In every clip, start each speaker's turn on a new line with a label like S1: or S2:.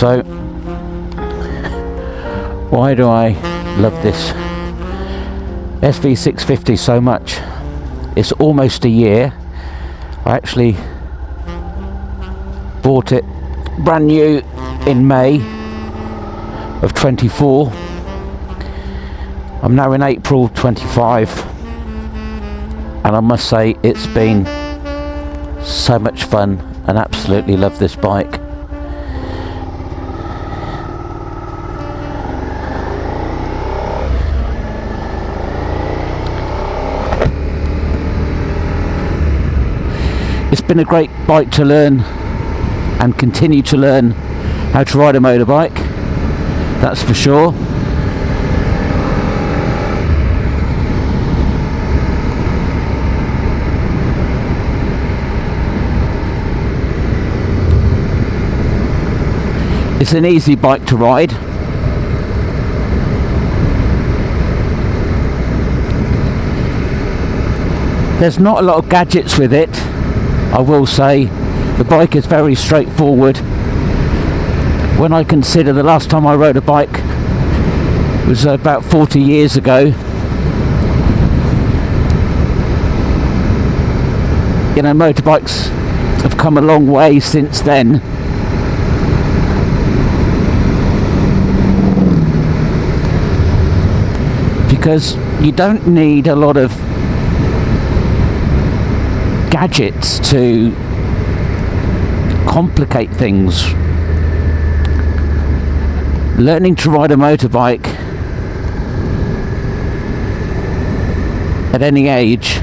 S1: So, why do I love this SV650 so much? It's almost a year. I actually bought it brand new in May of 24. I'm now in April 25, and I must say it's been so much fun and absolutely love this bike. It's been a great bike to learn and continue to learn how to ride a motorbike, that's for sure. It's an easy bike to ride. There's not a lot of gadgets with it, I will say. The bike is very straightforward. When I consider the last time I rode a bike was about 40 years ago. You know, motorbikes have come a long way since then. Because you don't need a lot of gadgets to complicate things. Learning to ride a motorbike at any age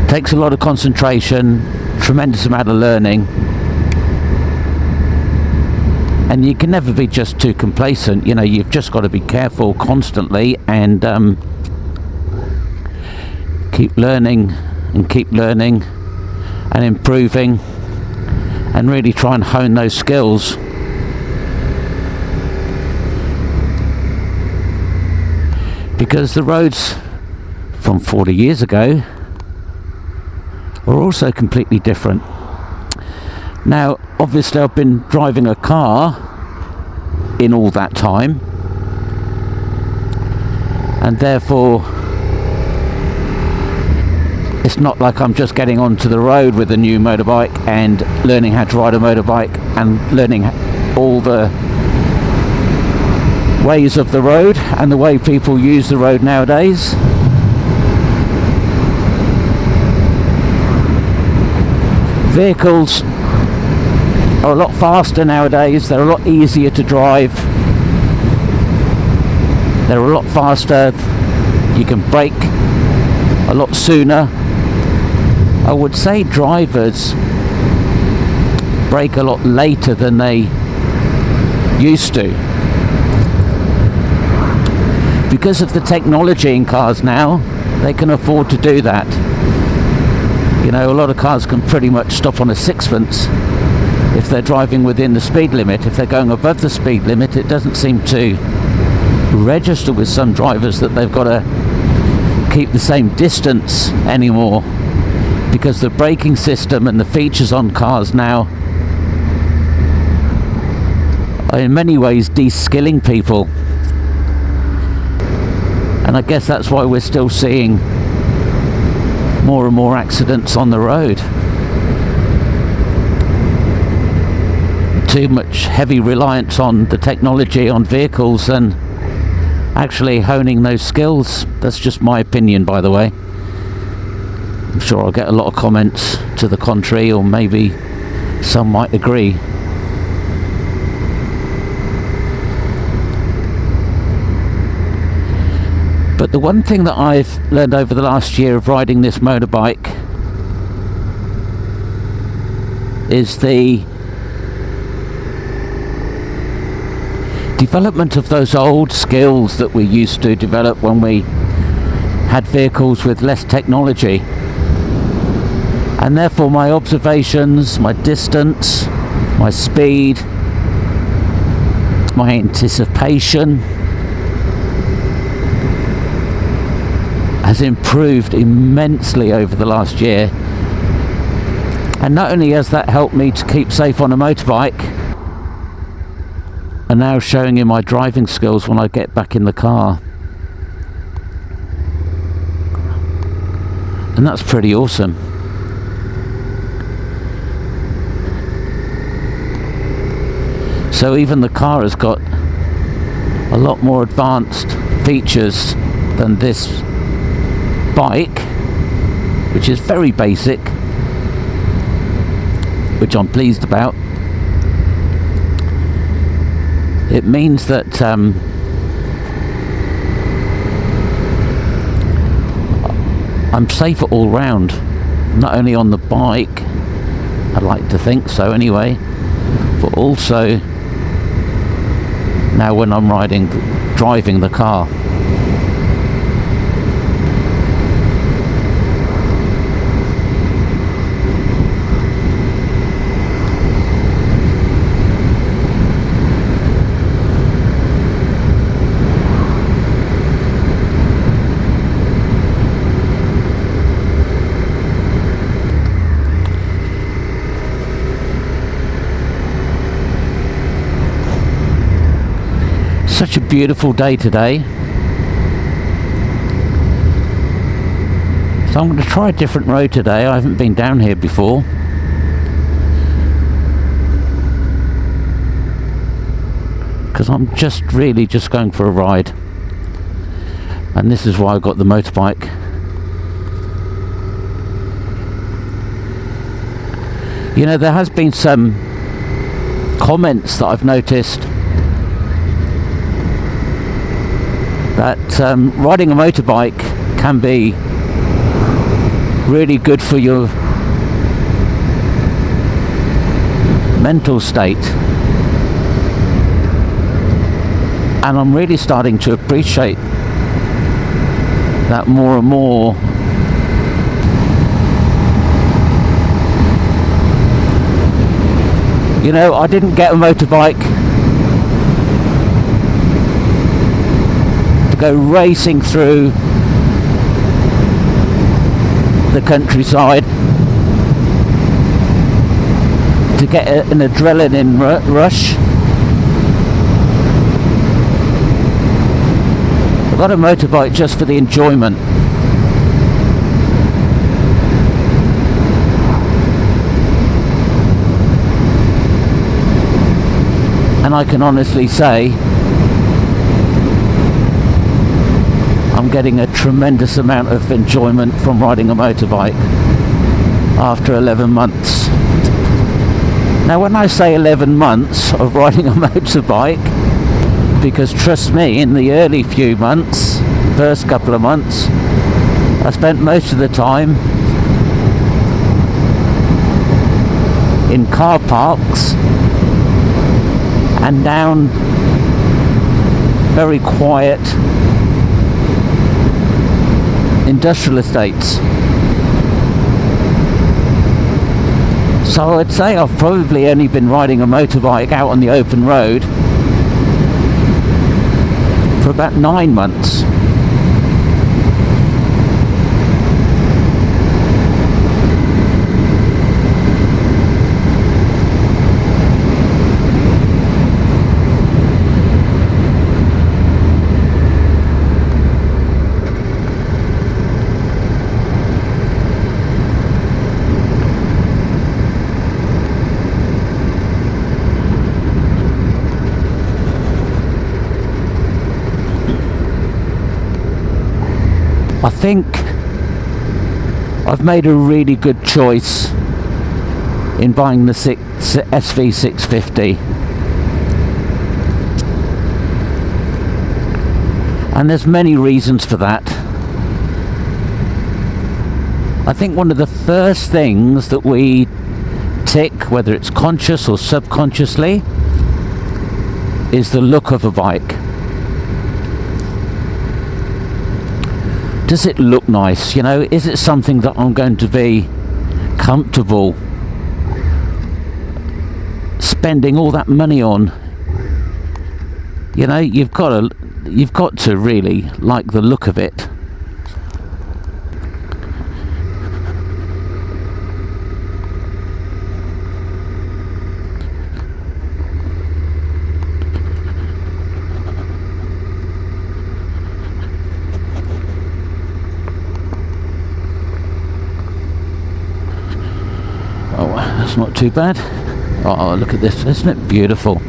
S1: takes a lot of concentration, tremendous amount of learning, and you can never be just too complacent. You know, you've just got to be careful constantly and keep learning and improving and really try and hone those skills. Because the roads from 40 years ago are also completely different. Now, obviously I've been driving a car in all that time, and therefore it's not like I'm just getting onto the road with a new motorbike and learning how to ride a motorbike and learning all the ways of the road and the way people use the road nowadays. Vehicles are a lot faster nowadays, they're a lot easier to drive, they're a lot faster, you can brake a lot sooner. I would say drivers brake a lot later than they used to. Because of the technology in cars now, they can afford to do that. You know, a lot of cars can pretty much stop on a sixpence if they're driving within the speed limit. If they're going above the speed limit, it doesn't seem to register with some drivers that they've got to keep the same distance anymore, because the braking system and the features on cars now are in many ways de-skilling people. And I guess that's why we're still seeing more and more accidents on the road. Too much heavy reliance on the technology on vehicles and actually honing those skills. That's just my opinion, by the way. I'm sure I'll get a lot of comments to the contrary, or maybe some might agree. But the one thing that I've learned over the last year of riding this motorbike is the development of those old skills that we used to develop when we had vehicles with less technology. And therefore my observations, my distance, my speed, my anticipation has improved immensely over the last year. And not only has that helped me to keep safe on a motorbike, and now showing you my driving skills when I get back in the car. And that's pretty awesome. So even the car has got a lot more advanced features than this bike, which is very basic, which I'm pleased about. It means that I'm safer all round, not only on the bike, I'd like to think so anyway, but also now when I'm driving the car. Such a beautiful day today. So I'm going to try a different road today. I haven't been down here before. Because I'm really just going for a ride. And this is why I got the motorbike. You know, there has been some comments that I've noticed that riding a motorbike can be really good for your mental state, and I'm really starting to appreciate that more and more. You know, I didn't get a motorbike go racing through the countryside to get an adrenaline rush. I got a motorbike just for the enjoyment. And I can honestly say I'm getting a tremendous amount of enjoyment from riding a motorbike after 11 months. Now when I say 11 months of riding a motorbike, because trust me, in the early few months, first couple of months, I spent most of the time in car parks and down very quiet industrial estates. So I'd say I've probably only been riding a motorbike out on the open road for about 9 months. I think I've made a really good choice in buying the SV 650. And there's many reasons for that. I think one of the first things that we tick, whether it's conscious or subconsciously, is the look of a bike. Does it look nice? You know, is it something that I'm going to be comfortable spending all that money on? You know, you've got to really like the look of it. Oh, that's not too bad. Oh, look at this, isn't it beautiful?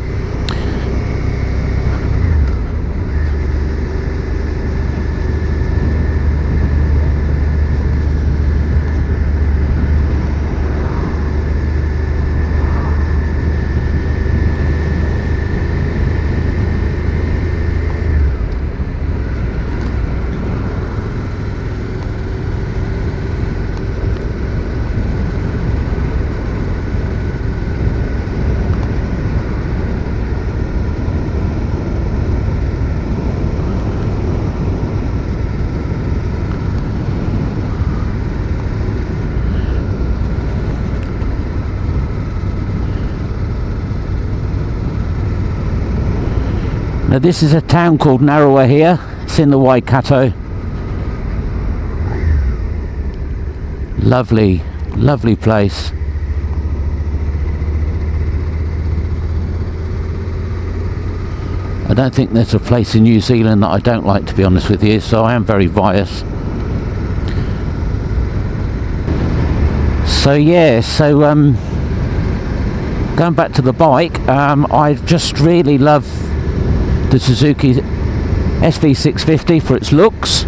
S1: Now this is a town called Narrower here. It's in the Waikato. Lovely, lovely place. I don't think there's a place in New Zealand that I don't like, to be honest with you, so I am very biased. So yeah, going back to the bike, I just really love the Suzuki SV 650 for its looks.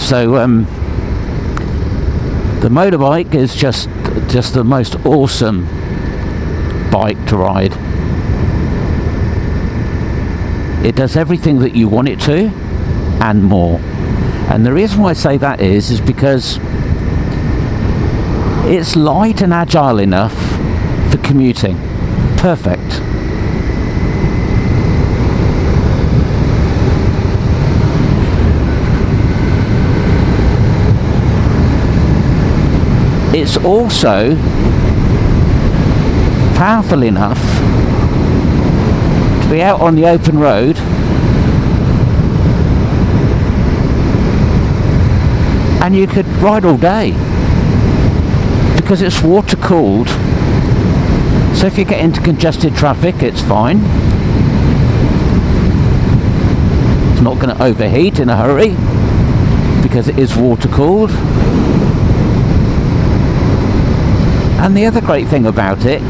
S1: So the motorbike is just the most awesome bike to ride. It does everything that you want it to and more. And the reason why I say that is because it's light and agile enough for commuting. Perfect. It's also powerful enough to be out on the open road and you could ride all day because it's water cooled. So if you get into congested traffic, it's fine. It's not going to overheat in a hurry because it is water cooled. And the other great thing about it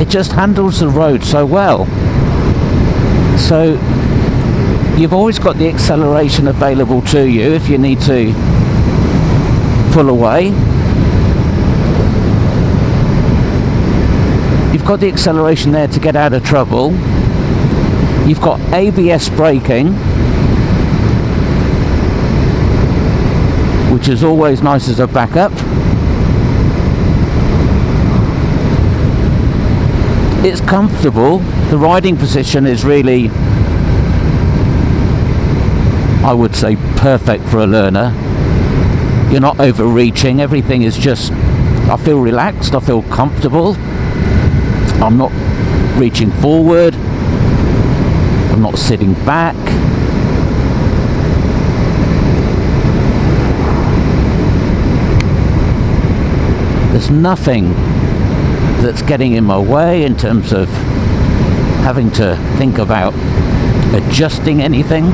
S1: just handles the road so well. So you've always got the acceleration available to you if you need to pull away. You've got the acceleration there to get out of trouble. You've got ABS braking, which is always nice as a backup. It's comfortable. The riding position is really, I would say, perfect for a learner. You're not overreaching. Everything is just, I feel relaxed, I feel comfortable. I'm not reaching forward. I'm not sitting back. There's nothing that's getting in my way in terms of having to think about adjusting anything.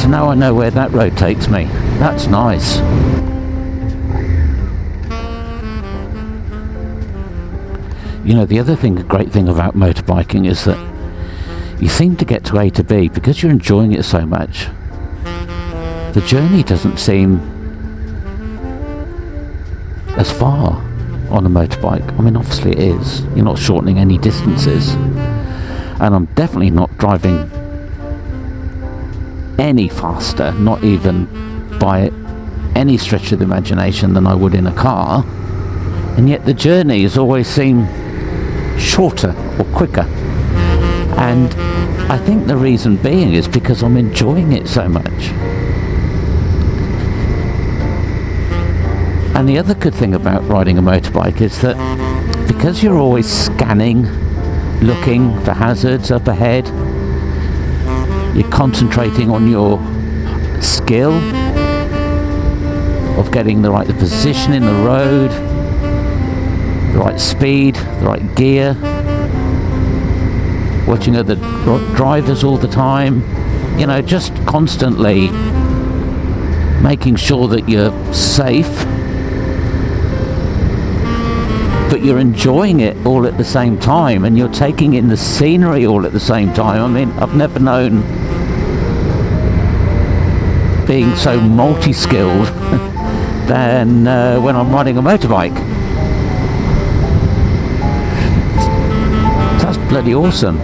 S1: so now I know where that road takes me. That's nice. You know, the other thing, great thing about motorbiking is that you seem to get to A to B because you're enjoying it so much. The journey doesn't seem as far on a motorbike. I mean, obviously it is. You're not shortening any distances. And I'm definitely not driving any faster, not even by any stretch of the imagination, than I would in a car. And yet the journeys always seem shorter or quicker. And I think the reason being is because I'm enjoying it so much. And the other good thing about riding a motorbike is that because you're always scanning, looking for hazards up ahead, you're concentrating on your skill of getting the right position in the road, the right speed, the right gear, watching other drivers all the time, you know, just constantly making sure that you're safe, but you're enjoying it all at the same time, and you're taking in the scenery all at the same time. I mean, I've never known being so multi-skilled than when I'm riding a motorbike. That's bloody awesome.